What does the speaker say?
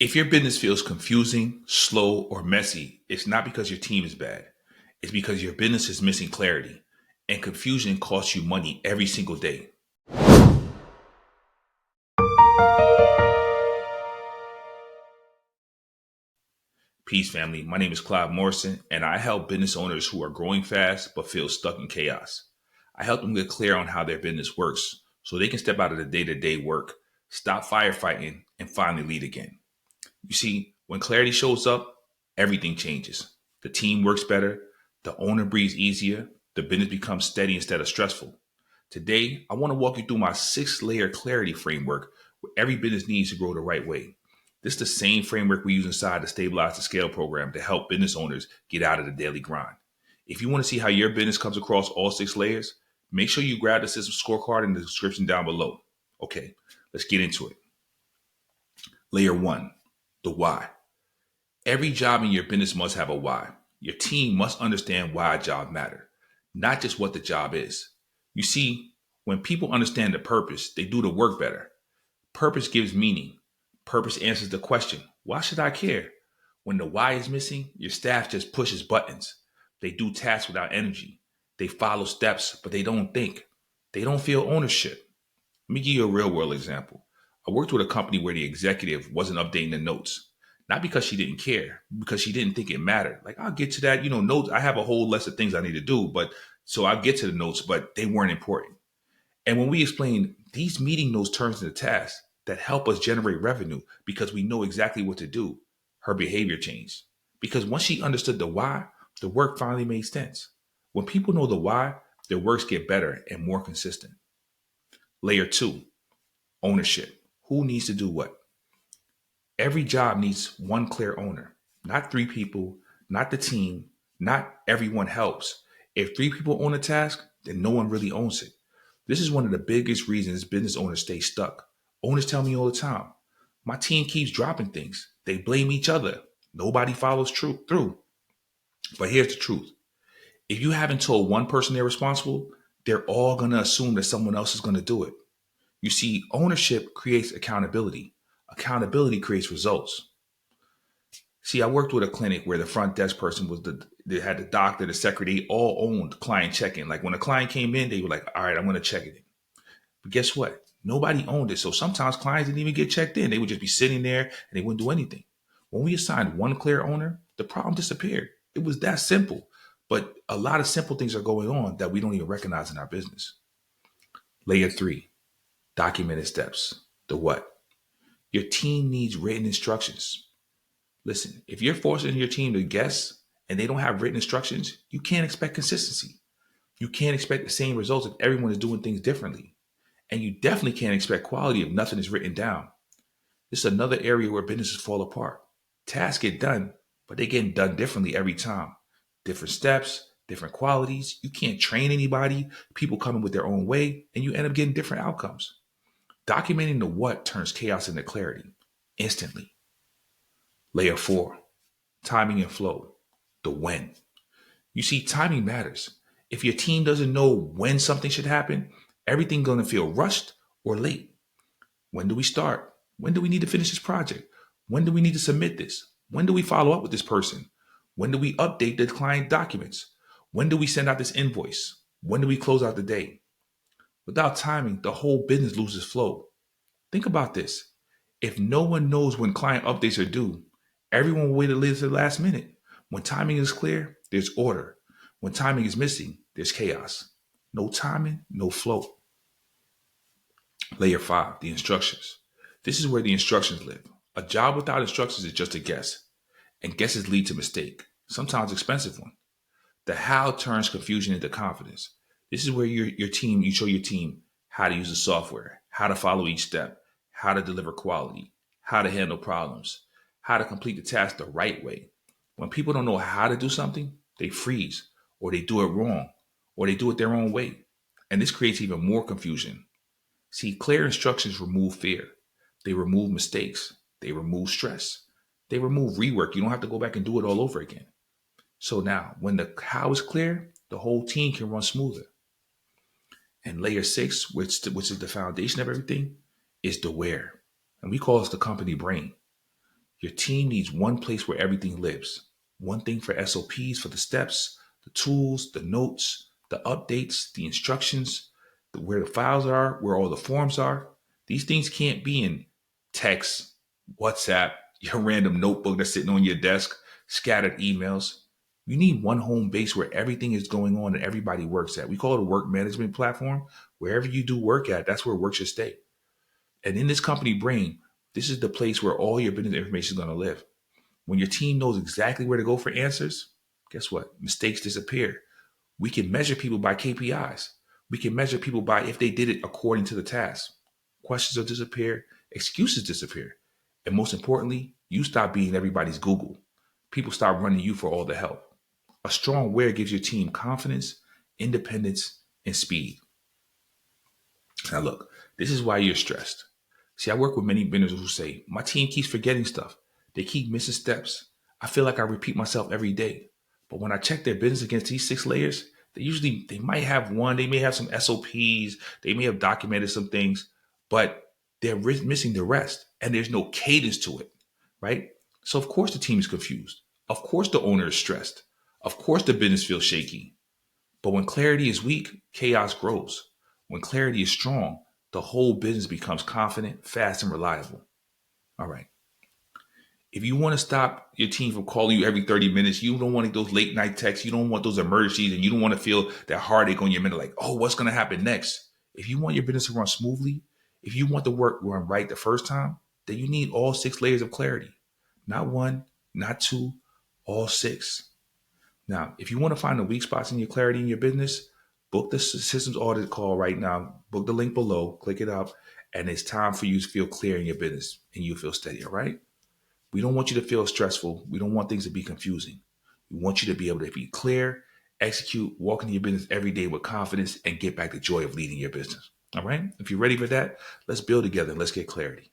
If your business feels confusing, slow, or messy, it's not because your team is bad. It's because your business is missing clarity, and confusion costs you money every single day. Peace, family. My name is Clive Morrison, and I help business owners who are growing fast but feel stuck in chaos. I help them get clear on how their business works so they can step out of the day to day work, stop firefighting, and finally lead again. You see, when clarity shows up, everything changes. The team works better, the owner breathes easier, the business becomes steady instead of stressful. Today, I want to walk you through my 6 layer clarity framework where every business needs to grow the right way. This is the same framework we use inside the Stabilize to Scale program to help business owners get out of the daily grind. If you want to see how your business comes across all 6 layers, make sure you grab the system scorecard in the description down below. Okay, let's get into it. Layer one, the why. Every job in your business must have a why. Your team must understand why a job matters, not just what the job is. You see, when people understand the purpose, they do the work better. Purpose gives meaning. Purpose answers the question, why should I care? When the why is missing, your staff just pushes buttons. They do tasks without energy. They follow steps, but they don't think. They don't feel ownership. Let me give you a real world example. I worked with a company where the executive wasn't updating the notes. Not because she didn't care, because she didn't think it mattered. Like, I'll get to that, notes. I have a whole list of things I need to do, but so I'll get to the notes, but they weren't important. And when we explain these meeting notes turns into tasks that help us generate revenue because we know exactly what to do, her behavior changed. Because once she understood the why, the work finally made sense. When people know the why, their works get better and more consistent. Layer two, ownership. Who needs to do what? Every job needs one clear owner, not 3 people, not the team, not everyone helps. If 3 people own a task, then no one really owns it. This is one of the biggest reasons business owners stay stuck. Owners tell me all the time, my team keeps dropping things. They blame each other. Nobody follows through. But here's the truth. If you haven't told one person they're responsible, they're all going to assume that someone else is going to do it. You see, ownership creates accountability. Accountability creates results. See, I worked with a clinic where the front desk person was they had the doctor, the secretary, they all owned client check-in. Like when a client came in, they were like, all right, I'm going to check it in. But guess what? Nobody owned it. So sometimes clients didn't even get checked in. They would just be sitting there and they wouldn't do anything. When we assigned one clear owner, the problem disappeared. It was that simple. But a lot of simple things are going on that we don't even recognize in our business. Layer three, documented steps. The what? Your team needs written instructions. Listen, if you're forcing your team to guess and they don't have written instructions, you can't expect consistency. You can't expect the same results if everyone is doing things differently. And you definitely can't expect quality if nothing is written down. This is another area where businesses fall apart. Tasks get done, but they get done differently every time. Different steps, different qualities. You can't train anybody. People come in with their own way, and you end up getting different outcomes. Documenting the what turns chaos into clarity instantly. Layer four, timing and flow. The when. You see, timing matters. If your team doesn't know when something should happen, everything's going to feel rushed or late. When do we start? When do we need to finish this project? When do we need to submit this? When do we follow up with this person? When do we update the client documents? When do we send out this invoice? When do we close out the day? Without timing, the whole business loses flow. Think about this. If no one knows when client updates are due, everyone will wait to the last minute. When timing is clear, there's order. When timing is missing, there's chaos. No timing, no flow. Layer five, the instructions. This is where the instructions live. A job without instructions is just a guess, and guesses lead to mistake, sometimes expensive one. The how turns confusion into confidence. This is where you show your team how to use the software, how to follow each step, how to deliver quality, how to handle problems, how to complete the task the right way. When people don't know how to do something, they freeze, or they do it wrong, or they do it their own way. And this creates even more confusion. See, clear instructions remove fear. They remove mistakes. They remove stress. They remove rework. You don't have to go back and do it all over again. So now, when the how is clear, the whole team can run smoother. And layer six, which is the foundation of everything, is the where. And we call this the company brain. Your team needs one place where everything lives. One thing for SOPs, for the steps, the tools, the notes, the updates, the instructions, where the files are, where all the forms are. These things can't be in text, WhatsApp, your random notebook that's sitting on your desk, scattered emails. You need one home base where everything is going on and everybody works at. We call it a work management platform. Wherever you do work at, that's where work should stay. And in this company brain, this is the place where all your business information is going to live. When your team knows exactly where to go for answers, guess what? Mistakes disappear. We can measure people by KPIs. We can measure people by if they did it according to the task. Questions will disappear, excuses disappear. And most importantly, you stop being everybody's Google. People stop running you for all the help. A strong where gives your team confidence, independence, and speed. Now, look, this is why you're stressed. See, I work with many vendors who say, my team keeps forgetting stuff. They keep missing steps. I feel like I repeat myself every day. But when I check their business against these 6 layers, they might have one, they may have some SOPs, they may have documented some things, but they're missing the rest. And there's no cadence to it, right? So of course the team is confused. Of course the owner is stressed. Of course the business feels shaky. But when clarity is weak, chaos grows. When clarity is strong, the whole business becomes confident, fast, and reliable. All right. If you want to stop your team from calling you every 30 minutes, you don't want those late night texts, you don't want those emergencies, and you don't want to feel that heartache on your minute, like, oh, what's going to happen next? If you want your business to run smoothly, if you want the work run right the first time, then you need all 6 layers of clarity. Not one, not two, all 6. Now, if you want to find the weak spots in your clarity in your business, book the systems audit call right now. Book the link below, click it up, and it's time for you to feel clear in your business and you feel steady, all right? We don't want you to feel stressful. We don't want things to be confusing. We want you to be able to be clear, execute, walk into your business every day with confidence, and get back the joy of leading your business. All right? If you're ready for that, let's build together and let's get clarity.